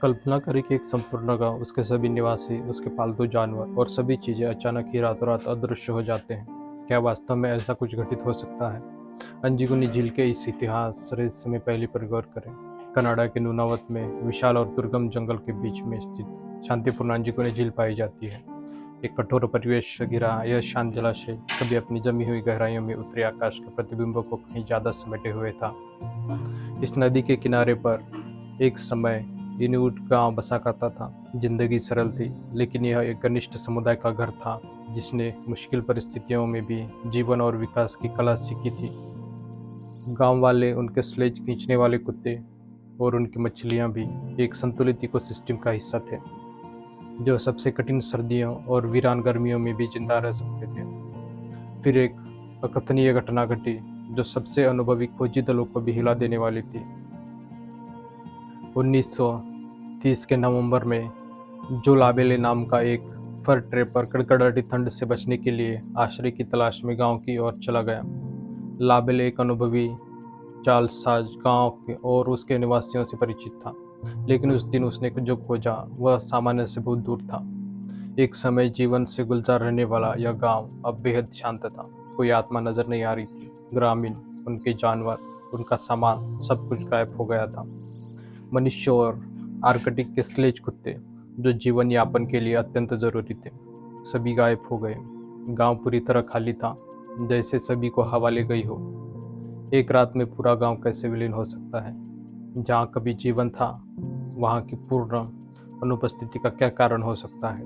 कल्पना करें कि एक संपूर्ण गांव, उसके सभी निवासी, उसके पालतू जानवर और सभी चीजें अचानक ही रातों रात अदृश्य हो जाते हैं। क्या वास्तव में ऐसा कुछ घटित हो सकता है? अंजुगुनी झील के इस इतिहास रहस्यमय पहलू पर गौर करें। कनाडा के नूनावत में विशाल और दुर्गम जंगल के बीच में स्थित शांतिपूर्ण अंजुगुनी झील पाई जाती है। एक कठोर परिवेश से घिरा यह शांत जलाशय कभी अपनी जमी हुई गहराइयों में उत्तरी आकाश के प्रतिबिंबों को कहीं ज्यादा समेटे हुए था। इस नदी के किनारे पर एक समय इनुइट गांव बसा करता था। जिंदगी सरल थी, लेकिन यह एक घनिष्ठ समुदाय का घर था जिसने मुश्किल परिस्थितियों में भी जीवन और विकास की कला सीखी थी। गांव वाले, उनके स्लेज खींचने वाले कुत्ते और उनकी मछलियां भी एक संतुलित इकोसिस्टम का हिस्सा थे, जो सबसे कठिन सर्दियों और वीरान गर्मियों में भी जिंदा रह सकते थे। फिर एक अकथनीय घटना घटी जो सबसे अनुभवी खोजी दलों को भी हिला देने वाली थी। 1930 के नवंबर में जो लाबेले नाम का एक फर ट्रेपर कड़कड़ाती ठंड से बचने के लिए आश्रय की तलाश में गांव की ओर चला गया। लाबेले एक अनुभवी जालसाज गांव के और उसके निवासियों से परिचित था, लेकिन उस दिन उसने जो खोजा वह सामान्य से बहुत दूर था। एक समय जीवन से गुलजार रहने वाला यह गांव अब बेहद शांत था। कोई आत्मा नजर नहीं आ रही थी। ग्रामीण, उनके जानवर, उनका सामान, सब कुछ गायब हो गया था। मनुष्य और आर्कटिक के स्लेज कुत्ते, जो जीवन यापन के लिए अत्यंत जरूरी थे, सभी गायब हो गए। गांव पूरी तरह खाली था, जैसे सभी को हवा ले गई हो। एक रात में पूरा गांव कैसे विलीन हो सकता है? जहां कभी जीवन था, वहां की पूर्ण अनुपस्थिति का क्या कारण हो सकता है?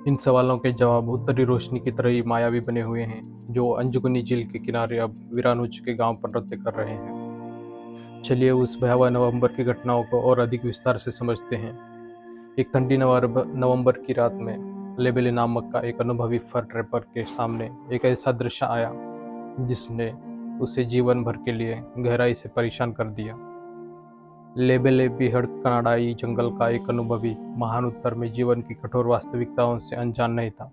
इन सवालों के जवाब उत्तरी रोशनी की तरह ही मायावी बने हुए हैं, जो अंजुगुनी झील के किनारे अब वीरान हो चुके गांव पर नृत्य कर रहे हैं। चलिए उस भयावह नवंबर की घटनाओं को और अधिक विस्तार से समझते हैं। एक ठंडी नवंबर की रात में लेबेले नामक का एक अनुभवी फर ट्रैपर के सामने एक ऐसा दृश्य आया जिसने उसे जीवन भर के लिए गहराई से परेशान कर दिया। लेबेले बेहद कनाडाई जंगल का एक अनुभवी महान उत्तर में जीवन की कठोर वास्तविकताओं से अनजान नहीं था,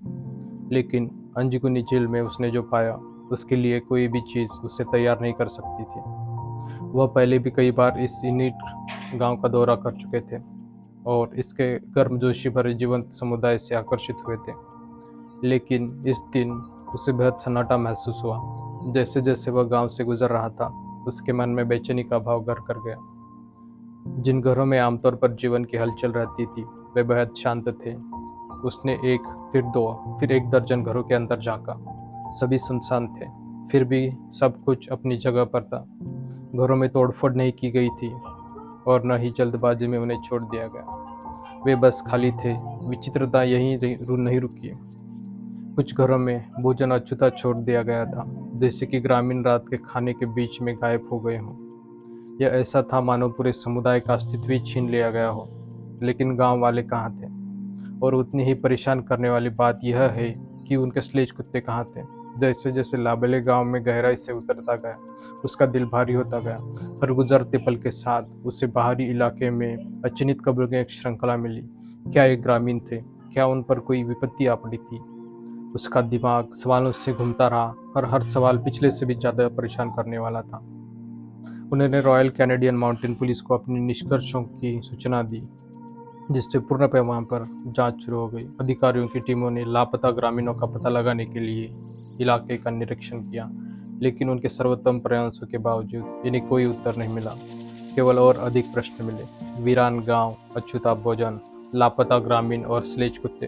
लेकिन अंजुगुनी झील में उसने जो पाया उसके लिए कोई भी चीज उसे तैयार नहीं कर सकती थी। वह पहले भी कई बार इस इनिट गांव का दौरा कर चुके थे और इसके गर्मजोशी भरे जीवंत समुदाय से आकर्षित हुए थे, लेकिन इस दिन उसे बेहद सन्नाटा महसूस हुआ। जैसे जैसे वह गांव से गुजर रहा था, उसके मन में बेचैनी का भाव घर कर गया। जिन घरों में आमतौर पर जीवन की हलचल रहती थी, वे बेहद शांत थे। उसने एक, फिर दो, फिर एक दर्जन घरों के अंदर झांका। सभी सुनसान थे, फिर भी सब कुछ अपनी जगह पर था। घरों में तोड़फोड़ नहीं की गई थी और न ही जल्दबाजी में उन्हें छोड़ दिया गया। वे बस खाली थे। विचित्रता यहीं नहीं रुकी। कुछ घरों में भोजन अछूता छोड़ दिया गया था, जैसे कि ग्रामीण रात के खाने के बीच में गायब हो गए हों। यह ऐसा था मानो पूरे समुदाय का अस्तित्व ही छीन लिया गया हो। लेकिन गांव वाले कहाँ थे? और उतनी ही परेशान करने वाली बात यह है कि उनके स्लेज कुत्ते कहाँ थे? जैसे जैसे लाबेले गांव में गहराई से उतरता गया, उसका दिल भारी होता गया। हर गुजरते पल के साथ उसे बाहरी इलाके में अचिन्हित कब्रों की एक श्रृंखला मिली। क्या ये ग्रामीण थे? क्या उन पर कोई विपत्ति आ पड़ी थी? उसका दिमाग सवालों से घूमता रहा और हर सवाल पिछले से भी ज्यादा परेशान करने वाला था। उन्होंने रॉयल कैनेडियन माउंटेन पुलिस को अपने निष्कर्षों की सूचना दी, जिससे पूर्ण पैमाने पर जांच शुरू हो गई। अधिकारियों की टीमों ने लापता ग्रामीणों का पता लगाने के लिए इलाके का निरीक्षण किया, लेकिन उनके सर्वोत्तम प्रयासों के बावजूद इन्हें कोई उत्तर नहीं मिला। केवल और अधिक प्रश्न मिले। वीरान गांव, अछूता भोजन, लापता ग्रामीण और स्लेज कुत्ते,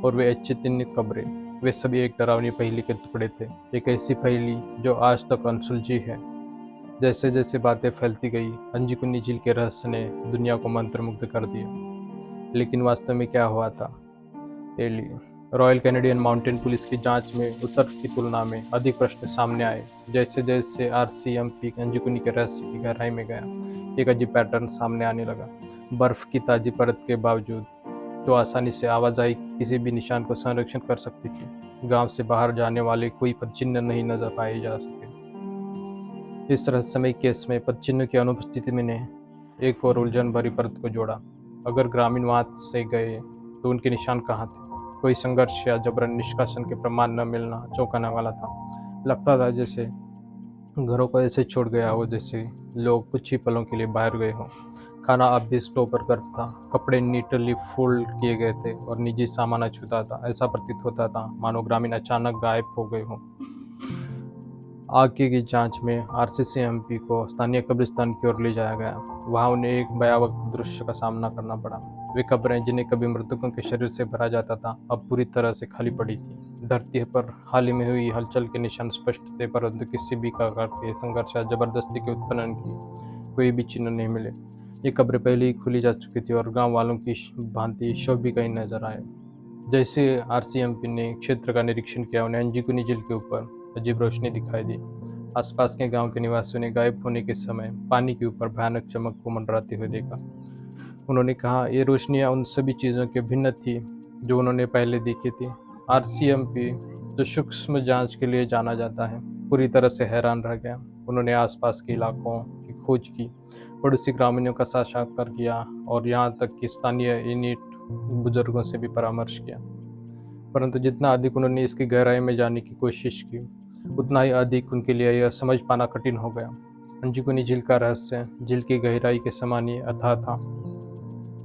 और वे अचिन्हित कब्रें। वे सभी एक डरावनी पहेली के टुकड़े थे, एक ऐसी पहेली जो आज तक अनसुलझी है। जैसे जैसे बातें फैलती गई, अंजुगुनी झील के रहस्य ने दुनिया को मंत्रमुग्ध कर दिया। लेकिन वास्तव में क्या हुआ था? Ellie Royal Canadian mountain police की जांच में उत्तर की तुलना में अधिक प्रश्न सामने आए। जैसे जैसे आरसीएमपी अंजुगुनी के रहस्य की गहराई में गया, एक अजीब पैटर्न सामने आने लगा। बर्फ की ताजी परत के बावजूद तो आसानी से आवाजाही किसी भी निशान को संरक्षण कर सकती थी, गांव से बाहर जाने वाले कोई पदचिह्न नहीं नजर पाए जा सके। इस रहस्यमय केस में पदचिह्न की अनुपस्थिति में ने एक और उलझन भरी परत को जोड़ा। अगर ग्रामीण वहां से गए तो उनके निशान कहाँ थे? कोई संघर्ष या जबरन निष्कासन के प्रमाण न मिलना चौंकाने वाला था। लगता था जैसे घरों को ऐसे छोड़ गया हो जैसे लोग कुछ ही पलों के लिए बाहर गए हों, खाना अब भी स्टोव पर गर्म था, कपड़े नीटली फोल्ड किए गए थे और निजी सामान अछूता था। ऐसा प्रतीत होता था मानो ग्रामीण अचानक गायब हो गए हों। आगे की जांच में आरसीसीएमपी को स्थानीय कब्रिस्तान की ओर ले जाया गया। वहां उन्हें एक भयावह दृश्य का सामना करना पड़ा। वे कब्रें जिन्हें कभी मृतकों के शरीर से भरा जाता था, अब पूरी तरह से खाली पड़ी थी। धरती पर हाल ही में हुई हलचल के निशान स्पष्ट थे, परंतु किसी भी प्रकार के संघर्ष या जबरदस्ती के उत्खनन की कोई भी चिन्ह नहीं मिले। ये कब्रें पहले ही खुली जा चुकी थी और गांव वालों की भांति शव भी कहीं नजर आए। जैसे आरसीएमपी ने क्षेत्र का निरीक्षण किया, उन्हें अंजीकुनी झील के ऊपर अजीब रोशनी दिखाई दी। आसपास के गांव के निवासियों ने गायब होने के समय पानी के ऊपर भयानक चमक को मंडराते हुए देखा। उन्होंने कहा, ये रोशनियां उन सभी चीज़ों के भिन्न थी जो उन्होंने पहले देखी थी। आरसीएमपी, जो सूक्ष्म जांच के लिए जाना जाता है, पूरी तरह से हैरान रह गया। उन्होंने आसपास के इलाकों की खोज की, पड़ोसी ग्रामीणों का साक्षात्कार किया और यहाँ तक कि स्थानीय इनिट बुजुर्गों से भी परामर्श किया। परंतु जितना अधिक उन्होंने इसकी गहराई में जाने की कोशिश की, उतना ही अधिक उनके लिए यह समझ पाना कठिन हो गया। अंजीकुनी झील का रहस्य झील की गहराई के समान ही अथाह था।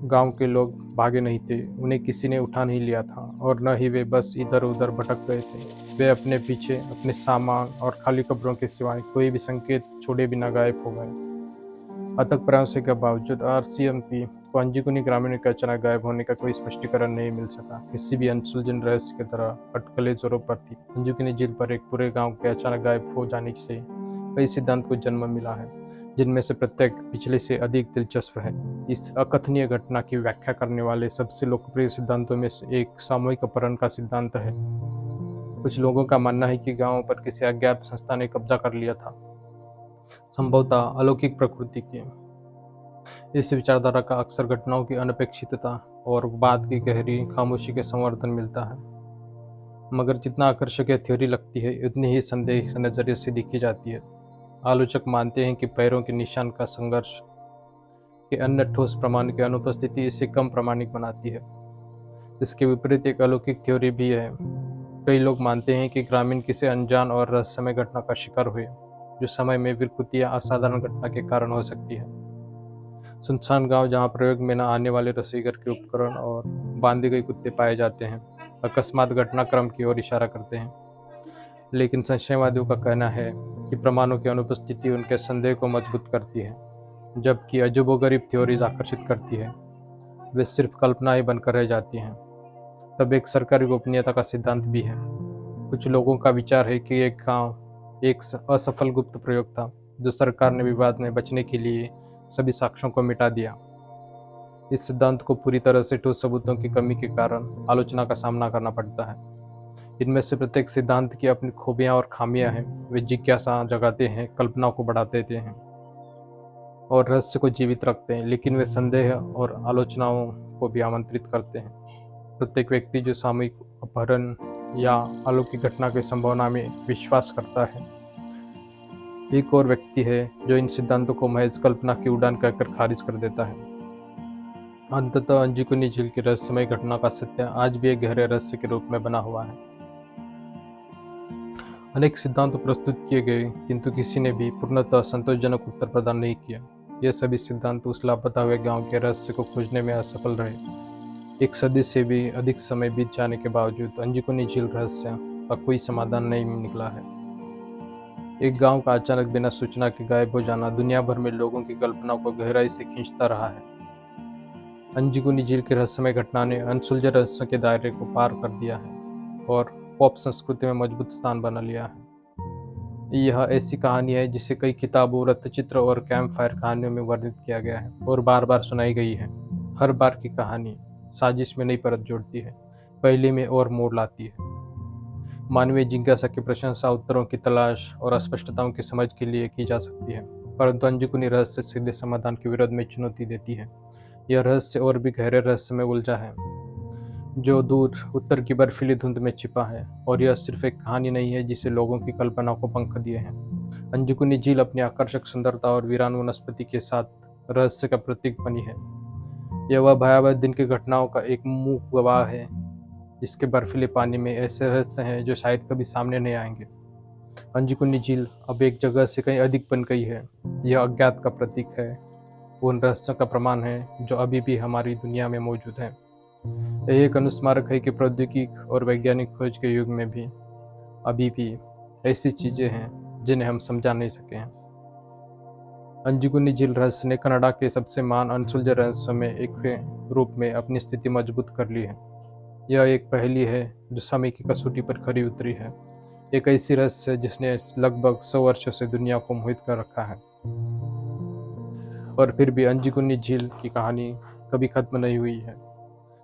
गांव के लोग भागे नहीं थे, उन्हें किसी ने उठा नहीं लिया था और न ही वे बस इधर उधर भटक गए थे। वे अपने पीछे अपने सामान और खाली कब्रों के सिवाय कोई भी संकेत छोड़े बिना गायब हो गए। अथक प्रयास के बावजूद आरसीएमपी को अंजीकुनी ग्रामीण के अचानक गायब होने का कोई स्पष्टीकरण नहीं मिल सका। किसी भी अनसुलझे रहस्य की तरह अटकलें जोरों पर थी। अंजीकुनी झील पर एक पूरे गांव के अचानक गायब हो जाने से कई सिद्धांत को जन्म मिला है, जिनमें से प्रत्येक पिछले से अधिक दिलचस्प है। इस अकथनीय घटना की व्याख्या करने वाले सबसे लोकप्रिय सिद्धांतों में से एक सामूहिक अपहरण का सिद्धांत है। कुछ लोगों का मानना है कि गांवों पर किसी अज्ञात संस्था ने कब्जा कर लिया था, संभवतः अलौकिक प्रकृति की। इस विचारधारा का अक्सर घटनाओं की अनपेक्षितता और बात की गहरी खामोशी के समर्थन मिलता है। मगर जितना आकर्षक यह थ्योरी लगती है, उतनी ही संदेह नजरिए से देखी जाती है। आलोचक मानते हैं कि पैरों के निशान का संघर्ष के अन्य ठोस प्रमाण की अनुपस्थिति इसे कम प्रामाणिक बनाती है। इसके विपरीत एक अलौकिक थ्योरी भी है। कई लोग मानते हैं कि ग्रामीण किसी अनजान और रहस्यमय घटना का शिकार हुए, जो समय में विकृति या असाधारण घटना के कारण हो सकती है। सुनसान गांव जहां प्रयोग में न आने वाले रसोईघर के उपकरण और बांधे गए कुत्ते पाए जाते हैं, अकस्मात घटनाक्रम की ओर इशारा करते हैं। लेकिन संशयवादियों का कहना है कि प्रमाणों की अनुपस्थिति उनके संदेह को मजबूत करती है, जबकि अजूबोगरीब थ्योरीज आकर्षित करती है, वे सिर्फ कल्पना ही बनकर रह जाती हैं। तब एक सरकारी गोपनीयता का सिद्धांत भी है। कुछ लोगों का विचार है कि एक गांव एक असफल गुप्त प्रयोग था, जो सरकार ने विवाद में बचने के लिए सभी साक्ष्यों को मिटा दिया। इस सिद्धांत को पूरी तरह से ठोस सबूतों की कमी के कारण आलोचना का सामना करना पड़ता है। इनमें से प्रत्येक सिद्धांत की अपनी खूबियां और खामियां हैं। वे जिज्ञासा जगाते हैं, कल्पना को बढ़ा देते हैं और रहस्य को जीवित रखते हैं, लेकिन वे संदेह और आलोचनाओं को भी आमंत्रित करते हैं। प्रत्येक व्यक्ति जो सामूहिक अपहरण या अलौकिक घटना की संभावना में विश्वास करता है, एक और व्यक्ति है जो इन सिद्धांतों को महज कल्पना की उड़ान कहकर खारिज कर देता है। अंततः अंजीकुनी झील की रहस्यमय घटना का सत्य आज भी एक गहरे रहस्य के रूप में बना हुआ है। अनेक सिद्धांत प्रस्तुत किए गए, किंतु किसी ने भी पूर्णतः संतोषजनक उत्तर प्रदान नहीं किया। यह सभी सिद्धांत उस लापता हुए गांव के रहस्य को खोजने में असफल रहे। एक सदी से भी अधिक समय बीत जाने के बावजूद अंजीकुनी झील रहस्य का कोई समाधान नहीं निकला है। एक गांव का अचानक बिना सूचना के गायब हो जाना दुनिया भर में लोगों की कल्पना को गहराई से खींचता रहा है। अंजीकुनी झील की रहस्यमय घटना ने अनसुलझे रहस्य के दायरे को पार कर दिया है और पॉप संस्कृति में मजबूत स्थान बना लिया है। यह ऐसी कहानी है जिसे कई किताबों, वृत्तचित्र और कैंप फायर कहानियों में वर्णित किया गया है और बार बार सुनाई गई है। हर बार की कहानी साजिश में नई परत जोड़ती है, पहले में और मोड़ लाती है। मानवीय जिज्ञासा की प्रशंसा उत्तरों की तलाश और अस्पष्टताओं की समझ के लिए की जा सकती है, परंतु अंजीकुनी रहस्य सीधे समाधान के विरोध में चुनौती देती है। यह रहस्य और भी गहरे रहस्य में उलझा है, जो दूर उत्तर की बर्फीली धुंध में छिपा है, और यह सिर्फ एक कहानी नहीं है जिसे लोगों की कल्पना को पंख दिए हैं। अंजीकुनी झील अपनी आकर्षक सुंदरता और वीरान वनस्पति के साथ रहस्य का प्रतीक बनी है। यह वह भयावह दिन की घटनाओं का एक मूक गवाह है, जिसके बर्फीले पानी में ऐसे रहस्य हैं जो शायद कभी सामने नहीं आएंगे। अंजीकुनी झील अब एक जगह से कहीं अधिक बन गई है। यह अज्ञात का प्रतीक है, उन रहस्यों का प्रमाण है जो अभी भी हमारी दुनिया में मौजूद है। यह एक अनुस्मारक है कि प्रौद्योगिकी और वैज्ञानिक खोज के युग में भी अभी भी ऐसी चीजें हैं जिन्हें हम समझा नहीं सके हैं। अंजुकुनी झील रहस्य ने कनाडा के सबसे महान अनसुलझे रहस्यों में एक के रूप में अपनी स्थिति मजबूत कर ली है। यह एक पहेली है जो समय की कसौटी पर खरी उतरी है। एक ऐसी रहस्य है जिसने लगभग 100 वर्षों से दुनिया को मोहित कर रखा है, और फिर भी अंजुकुनी झील की कहानी कभी खत्म नहीं हुई है।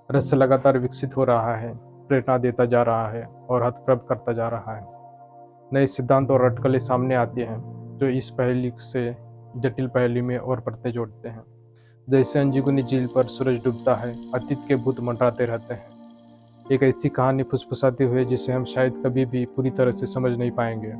रहस्य लगातार विकसित हो रहा है, प्रेरणा देता जा रहा है और हथप्रभ करता जा रहा है। नए सिद्धांत और अटकलें सामने आती हैं जो इस पहेली से जटिल पहेली में और परतें जोड़ते हैं। जैसे अंजुकुनी झील पर सूरज डूबता है, अतीत के भूत मंडराते रहते हैं। एक ऐसी कहानी फुसफुसाती हुई जिसे हम शायद कभी भी पूरी तरह से समझ नहीं पाएंगे।